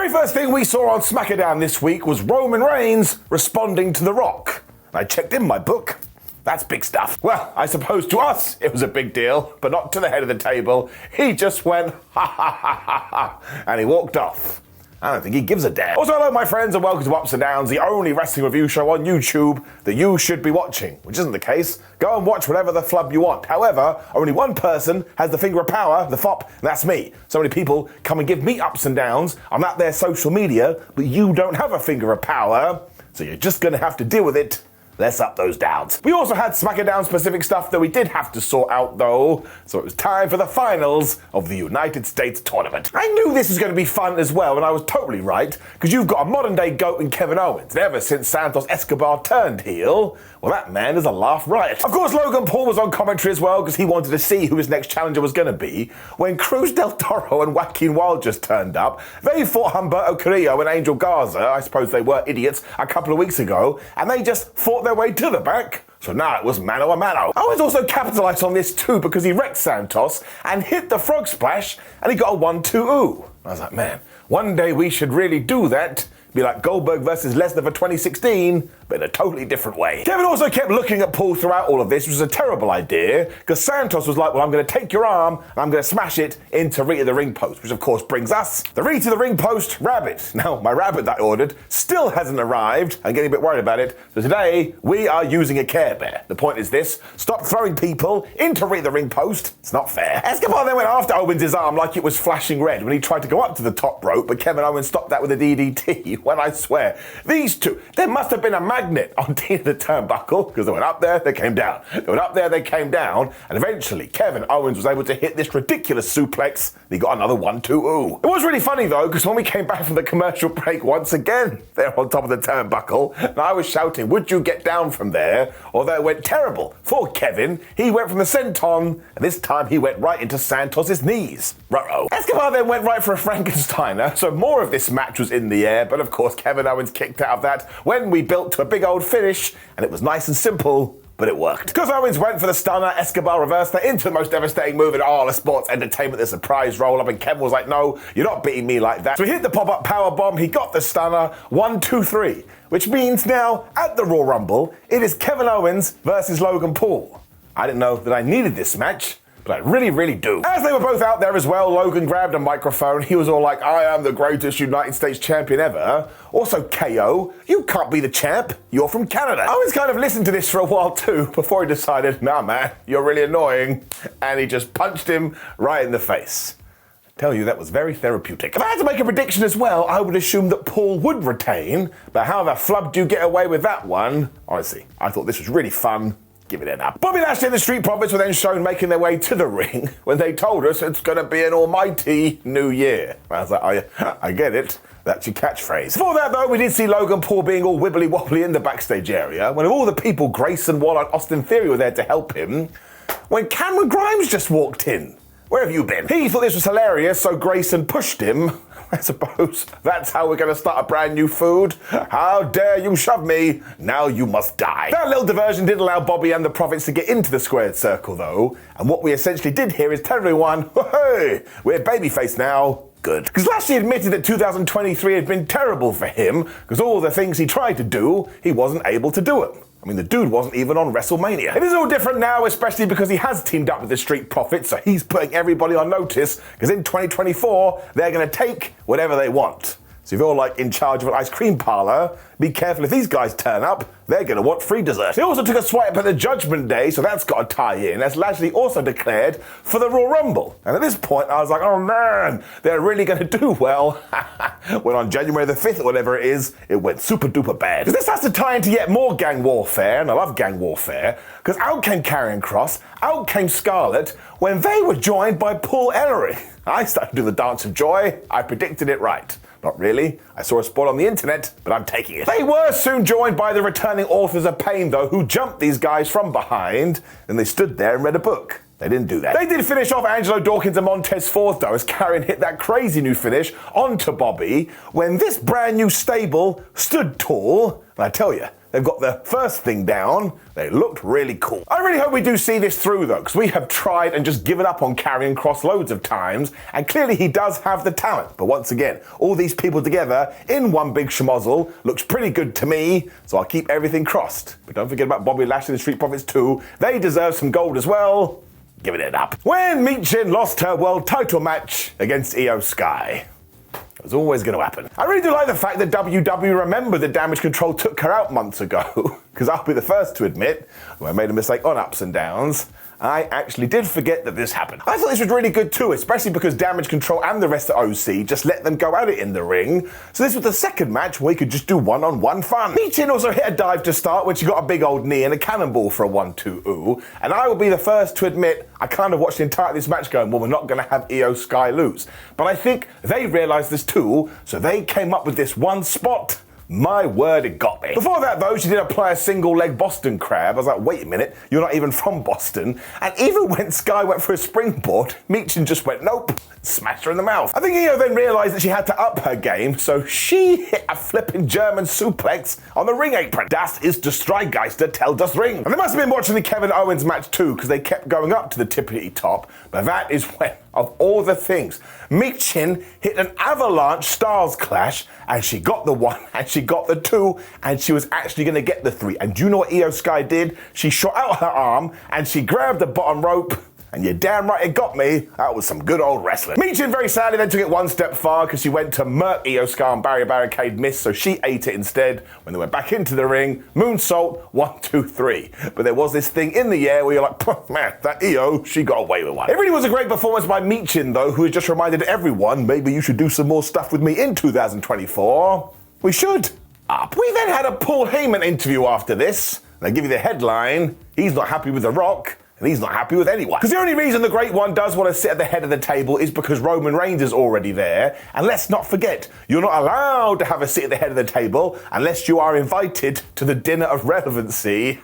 very first thing we saw on Smackdown this week was Roman Reigns responding to The Rock. I checked in my book. That's big stuff. Well, I suppose to us it was a big deal, but not to the head of the table. He just went, ha ha ha ha ha, and he walked off. I don't think he gives a damn. Also, hello my friends and welcome to Ups and Downs, the only wrestling review show on YouTube that you should be watching, which isn't the case. Go and watch whatever the flub you want. However, only one person has the finger of power, the fop, and that's me. So many people come and give me ups and downs. I'm at their social media, but you don't have a finger of power, so you're just gonna have to deal with it. Let's up those downs. We also had Smackdown specific stuff that we did have to sort out though, so it was time for the finals of the United States tournament. I knew this was going to be fun as well, and I was totally right, because you've got a modern day GOAT in Kevin Owens, and ever since Santos Escobar turned heel, well that man is a laugh riot. Of course Logan Paul was on commentary as well, because he wanted to see who his next challenger was going to be. When Cruz del Toro and Joaquin Wilde just turned up, they fought Humberto Carrillo and Angel Garza, I suppose they were idiots, a couple of weeks ago, and they just fought their way to the back. So now it was mano a mano. Owens also capitalized on this too because he wrecked Santos and hit the frog splash and he got a 1-2-ooh. I was like, man, one day we should really do that. Be like Goldberg versus Lesnar for 2016, but in a totally different way. Kevin also kept looking at Paul throughout all of this, which was a terrible idea, because Santos was like, well, I'm going to take your arm and I'm going to smash it into Rita the ring post, which of course brings us the Rita the ring post rabbit. Now, my rabbit that I ordered still hasn't arrived. I'm getting a bit worried about it. So today, we are using a Care Bear. The point is this: stop throwing people into Rita the ring post. It's not fair. Escobar then went after Owens' arm like it was flashing red when he tried to go up to the top rope, but Kevin Owens stopped that with a DDT. When I swear, these two, there must have been a magnet on the turnbuckle, because they went up there, they came down. They went up there, they came down, and eventually Kevin Owens was able to hit this ridiculous suplex, and he got another 1-2-ooh. It was really funny though, because when we came back from the commercial break, once again, they're on top of the turnbuckle, and I was shouting, would you get down from there? Although it went terrible for Kevin. He went from the senton, and this time he went right into Santos's knees. Ruh-roh. Escobar then went right for a Frankensteiner, so more of this match was in the air, but of course Kevin Owens kicked out of that when we built to a big old finish, and it was nice and simple, but it worked. Because Owens went for the stunner, Escobar reversed that into the most devastating move in all of sports entertainment, the surprise roll-up, and Kevin was like, no, you're not beating me like that. So he hit the pop-up power bomb, he got the stunner, 1, 2, 3, which means now, at the Royal Rumble, it is Kevin Owens versus Logan Paul. I didn't know that I needed this match, but I really, really do. As they were both out there as well, Logan grabbed a microphone. He was all like, I am the greatest United States champion ever. Also, KO, you can't be the champ. You're from Canada. Owens kind of listened to this for a while too, before he decided, nah man, you're really annoying. And he just punched him right in the face. I tell you, that was very therapeutic. If I had to make a prediction as well, I would assume that Paul would retain, but how the flub do you get away with that one? Honestly, I thought this was really fun. Give it an up. Bobby Lashley and the Street Profits were then shown making their way to the ring when they told us it's going to be an almighty new year. I was like, I get it. That's your catchphrase. Before that, though, we did see Logan Paul being all wibbly-wobbly in the backstage area when of all the people Grayson Waller and Austin Theory were there to help him, when Cameron Grimes just walked in. Where have you been? He thought this was hilarious, so Grayson pushed him. I suppose that's how we're going to start a brand new food. How dare you shove me? Now you must die. That little diversion did allow Bobby and the Profits to get into the squared circle, though. And what we essentially did here is tell everyone, hey, we're babyface now. Good. Because Lashley admitted that 2023 had been terrible for him, because all the things he tried to do, he wasn't able to do them. I mean, the dude wasn't even on WrestleMania. It is all different now, especially because he has teamed up with the Street Profits, so he's putting everybody on notice, because in 2024, they're going to take whatever they want. So if you're like in charge of an ice cream parlor, be careful if these guys turn up, they're going to want free dessert. They also took a swipe at the Judgment Day, so that's got to tie in, as Lashley also declared for the Royal Rumble. And at this point, I was like, oh man, they're really going to do well. When on January the 5th or whatever it is, it went super duper bad. Because this has to tie into yet more gang warfare, and I love gang warfare, because out came Karrion Kross, out came Scarlett, when they were joined by Paul Ellery. I started to do the dance of joy. I predicted it right. Not really. I saw a spot on the internet, but I'm taking it. They were soon joined by the returning authors of pain, though, who jumped these guys from behind, and they stood there and read a book. They didn't do that. They did finish off Angelo Dawkins and Montez Ford, though, as Karrion hit that crazy new finish onto Bobby, when this brand new stable stood tall. And I tell you, they've got the first thing down. They looked really cool. I really hope we do see this through though, because we have tried and just given up on Karrion Kross loads of times, and clearly he does have the talent. But once again, all these people together in one big schmozzle looks pretty good to me, so I'll keep everything crossed. But don't forget about Bobby Lashley and the Street Profits too. They deserve some gold as well. Giving it up. When Michin lost her world title match against IYO SKY. It was always going to happen. I really do like the fact that WWE remembered that Damage Control took her out months ago, because I'll be the first to admit, when I made a mistake on Ups and Downs, I actually did forget that this happened. I thought this was really good too, especially because Damage Control and the rest of OC just let them go at it in the ring. So this was the second match where we could just do one-on-one fun. Michin also hit a dive to start when she got a big old knee and a cannonball for a 1-2-ooh. And I will be the first to admit, I kind of watched the entirety of this match going, well, we're not going to have IYO SKY lose. But I think they realized this too, so they came up with this one spot. My word, it got me. Before that, though, she did apply a single-leg Boston crab. I was like, wait a minute, you're not even from Boston. And even when Sky went for a springboard, Michin just went, nope, smashed her in the mouth. I think IYO then realised that she had to up her game, so she hit a flipping German suplex on the ring apron. Das ist der Streitgeister, tell das Ring. And they must have been watching the Kevin Owens match too, because they kept going up to the tippity top. But that is when, of all the things, Michin hit an avalanche Stars Clash, and she got the 1, and she got the 2, and she was actually going to get the 3. And do you know what IYO SKY did? She shot out her arm, and she grabbed the bottom rope, and you're damn right it got me. That was some good old wrestling. Michin very sadly then took it one step far because she went to murk IYO SKY on Barrier Barricade, missed, so she ate it instead. When they went back into the ring, moonsault, 1, 2, 3. But there was this thing in the air where you're like, man, that IYO, she got away with one. It really was a great performance by Michin though, who has just reminded everyone, maybe you should do some more stuff with me in 2024. We should. Up. We then had a Paul Heyman interview after this. They give you the headline, he's not happy with The Rock. And he's not happy with anyone. Because the only reason the Great One does want to sit at the head of the table is because Roman Reigns is already there. And let's not forget, you're not allowed to have a seat at the head of the table unless you are invited to the dinner of relevancy.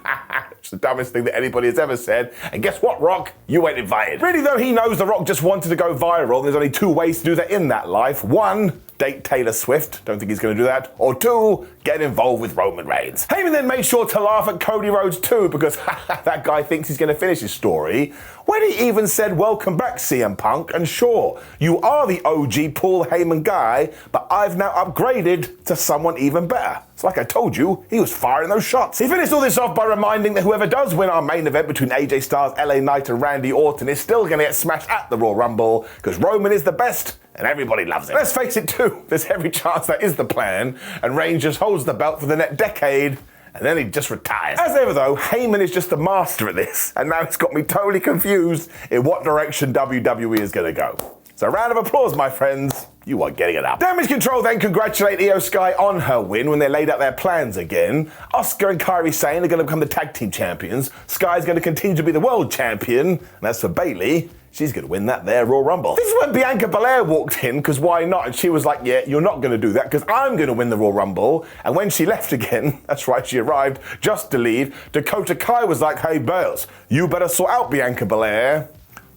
It's the dumbest thing that anybody has ever said. And guess what, Rock? You ain't invited. Really though, he knows The Rock just wanted to go viral. There's only 2 ways to do that in that life. 1, date Taylor Swift. Don't think he's going to do that. Or 2, get involved with Roman Reigns. Heyman then made sure to laugh at Cody Rhodes too, because that guy thinks he's going to finish his story, when he even said, welcome back CM Punk, and sure, you are the OG Paul Heyman guy, but I've now upgraded to someone even better. So like I told you, he was firing those shots. He finished all this off by reminding that whoever does win our main event between AJ Styles, LA Knight and Randy Orton is still going to get smashed at the Royal Rumble, because Roman is the best and everybody loves it. Let's face it too, there's every chance that is the plan, and Reigns just holds the belt for the next decade, and then he just retires. As ever though, Heyman is just the master at this, and now it's got me totally confused in what direction WWE is going to go. So a round of applause, my friends. You are getting it up. Damage Control then congratulate IYO SKY on her win when they laid out their plans again. Asuka and Kairi Sane are going to become the tag team champions. Sky's going to continue to be the world champion. And as for Bayley, she's going to win that there Royal Rumble. This is when Bianca Belair walked in, because why not? And she was like, yeah, you're not going to do that, because I'm going to win the Royal Rumble. And when she left again, that's right, she arrived just to leave, Dakota Kai was like, hey, Bales, you better sort out Bianca Belair.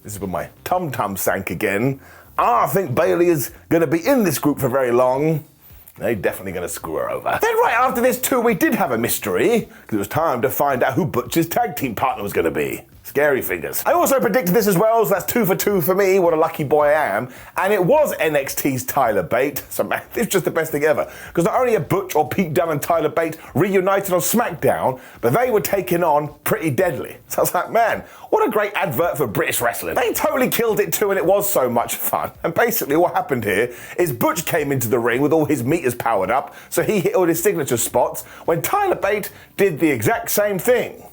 This is when my tum-tum sank again. I think Bayley is going to be in this group for very long. They're definitely going to screw her over. Then right after this too, we did have a mystery, because it was time to find out who Butch's tag team partner was going to be. Scary fingers. I also predicted this as well, so that's 2 for 2 for me. What a lucky boy I am. And it was NXT's Tyler Bate. So man, this is just the best thing ever. Because not only are Butch or Pete Dunne and Tyler Bate reunited on SmackDown, but they were taking on Pretty Deadly. So I was like, man, what a great advert for British wrestling. They totally killed it too, and it was so much fun. And basically what happened here is Butch came into the ring with all his meters powered up, so he hit all his signature spots, when Tyler Bate did the exact same thing.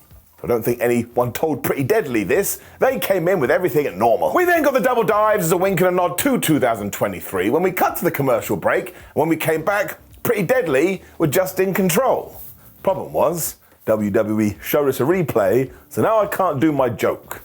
I don't think anyone told Pretty Deadly this. They came in with everything at normal. We then got the double dives as a wink and a nod to 2023 when we cut to the commercial break. When we came back, Pretty Deadly were just in control. Problem was, WWE showed us a replay, so now I can't do my joke.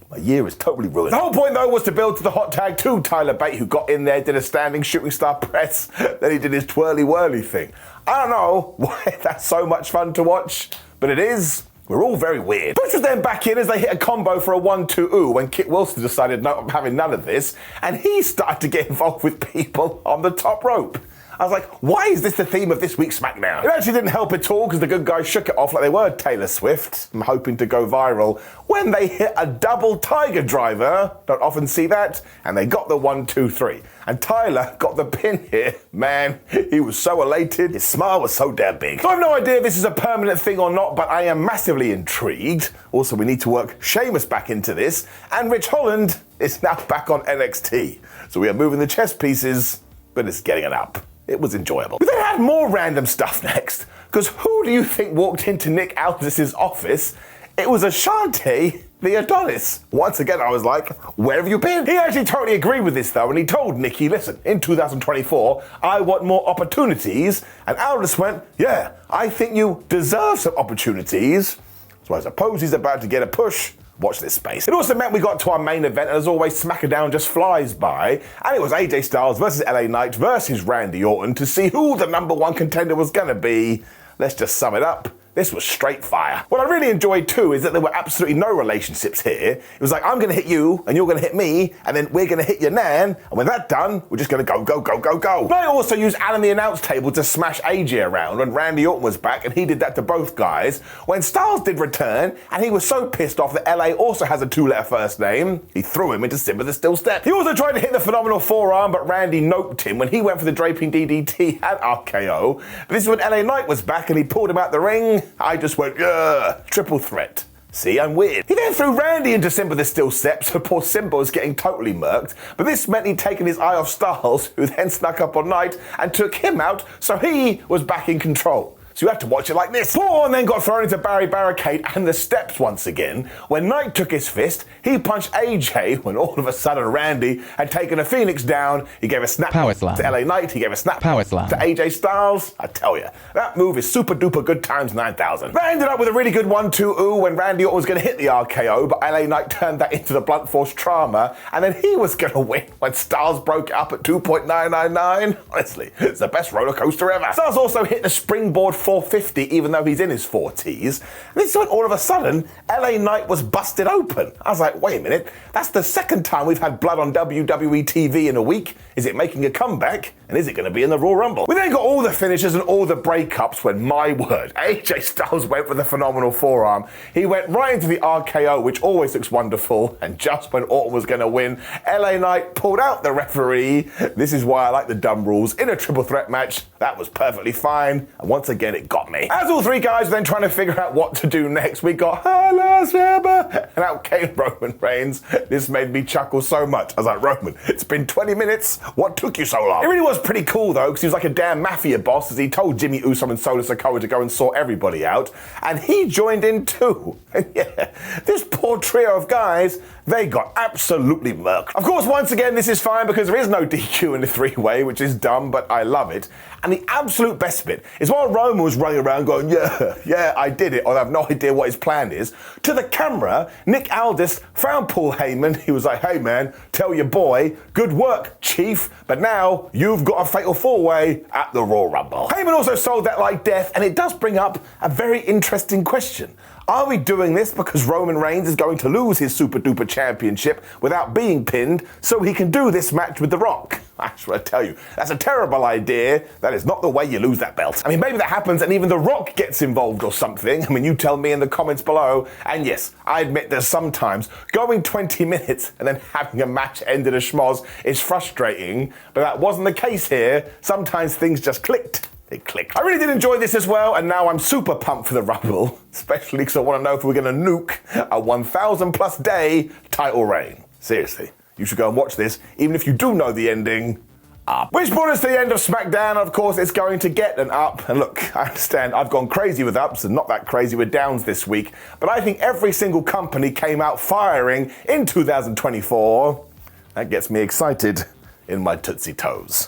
My year is totally ruined. The whole point though was to build to the hot tag to Tyler Bate, who got in there, did a standing shooting star press, then he did his twirly whirly thing. I don't know why that's so much fun to watch, but it is. We're all very weird. Butch was then back in as they hit a combo for a 1-2-ooh when Kit Wilson decided, no, I'm having none of this, and he started to get involved with people on the top rope. I was like, why is this the theme of this week's SmackDown? It actually didn't help at all because the good guys shook it off like they were Taylor Swift. I'm hoping to go viral when they hit a double tiger driver. Don't often see that. And they got the 1, 2, 3. And Tyler got the pin here. Man, he was so elated. His smile was so damn big. So I have no idea if this is a permanent thing or not, but I am massively intrigued. Also, we need to work Sheamus back into this. And Rich Holland is now back on NXT. So we are moving the chess pieces, but it's getting it up. It was enjoyable. We then had more random stuff next. Because who do you think walked into Nick Aldis's office? It was Ashante, the Adonis. Once again, I was like, where have you been? He actually totally agreed with this though, and he told Nikki, listen, in 2024, I want more opportunities. And Aldis went, yeah, I think you deserve some opportunities. So I suppose he's about to get a push. Watch this space. It also meant we got to our main event, and as always, SmackDown just flies by. And it was AJ Styles versus LA Knight versus Randy Orton to see who the #1 contender was gonna be. Let's just sum it up. This was straight fire. What I really enjoyed too is that there were absolutely no relationships here. It was like, I'm gonna hit you, and you're gonna hit me, and then we're gonna hit your nan, and when that's done, we're just gonna go, go, go, go, go. But I also used Alan the announce table to smash AJ around when Randy Orton was back, and he did that to both guys. When Styles did return, and he was so pissed off that LA also has a 2-letter first name, he threw him into Simba the Steel Step. He also tried to hit the phenomenal forearm, but Randy noped him when he went for the draping DDT and RKO. But this is when LA Knight was back, and he pulled him out the ring. I just went, yeah, triple threat. See, I'm weird. He then threw Randy into Simba the Steel Step, so poor Simba was getting totally murked, but this meant he'd taken his eye off Styles, who then snuck up on Knight and took him out, so he was back in control. So you had to watch it like this. Paul then got thrown into Barry Barricade and the steps once again. When Knight took his fist, he punched AJ when all of a sudden Randy had taken a Phoenix down. He gave a snap to LA Knight. He gave a snap to AJ Styles. I tell you, that move is super duper good times 9,000. That ended up with a really good 1-2-ooh when Randy Orton was going to hit the RKO, but LA Knight turned that into the blunt force trauma, and then he was going to win when Styles broke up at 2.999. Honestly, it's the best roller coaster ever. Styles also hit the springboard 450 even though he's in his 40s. And this is when all of a sudden LA Knight was busted open. I was like, wait a minute, that's the second time we've had blood on WWE TV in a week. Is it making a comeback? And is it going to be in the Royal Rumble? We then got all the finishes and all the breakups when, my word, AJ Styles went for the phenomenal forearm. He went right into the RKO, which always looks wonderful. And just when Orton was going to win, LA Knight pulled out the referee. This is why I like the dumb rules. In a triple threat match, that was perfectly fine. And once again, it got me. As all three guys were then trying to figure out what to do next, we got and out came Roman Reigns. This made me chuckle so much. I was like, Roman, it's been 20 minutes. What took you so long? It really was pretty cool though, because he was like a damn mafia boss as he told Jimmy Uso and Solo Sikoa to go and sort everybody out. And he joined in too. And yeah, this poor trio of guys, they got absolutely murked. Of course, once again, this is fine because there is no DQ in the three-way, which is dumb, but I love it. And the absolute best bit is while Roman was running around going, yeah, I did it, or I have no idea what his plan is, to the camera, Nick Aldis found Paul Heyman. He was like, hey man, tell your boy, good work, chief, but now you've got a fatal four-way at the Royal Rumble. Heyman also sold that like death, and it does bring up a very interesting question. Are we doing this because Roman Reigns is going to lose his super duper championship without being pinned so he can do this match with The Rock? I just want to tell you, that's a terrible idea. That is not the way you lose that belt. I mean, maybe that happens and even The Rock gets involved or something. I mean, you tell me in the comments below. And yes, I admit that sometimes going 20 minutes and then having a match end in a schmoz is frustrating, but that wasn't the case here. Sometimes things just clicked. It clicked. I really did enjoy this as well, and now I'm super pumped for the Rumble, especially because I want to know if we're going to nuke a 1,000 plus day title reign. Seriously, you should go and watch this, even if you do know the ending. Up. Which brought us to the end of SmackDown. Of course, it's going to get an up. And look, I understand I've gone crazy with ups and not that crazy with downs this week, but I think every single company came out firing in 2024. That gets me excited in my tootsie toes.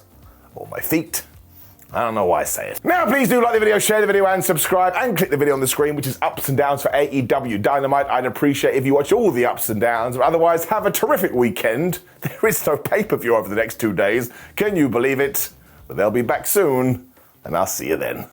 Or my feet. I don't know why I say it. Now, please do like the video, share the video, and subscribe, and click the video on the screen, which is ups and downs for AEW Dynamite. I'd appreciate if you watch all the ups and downs, but otherwise, have a terrific weekend. There is no pay-per-view over the next 2 days. Can you believe it? But they'll be back soon, and I'll see you then.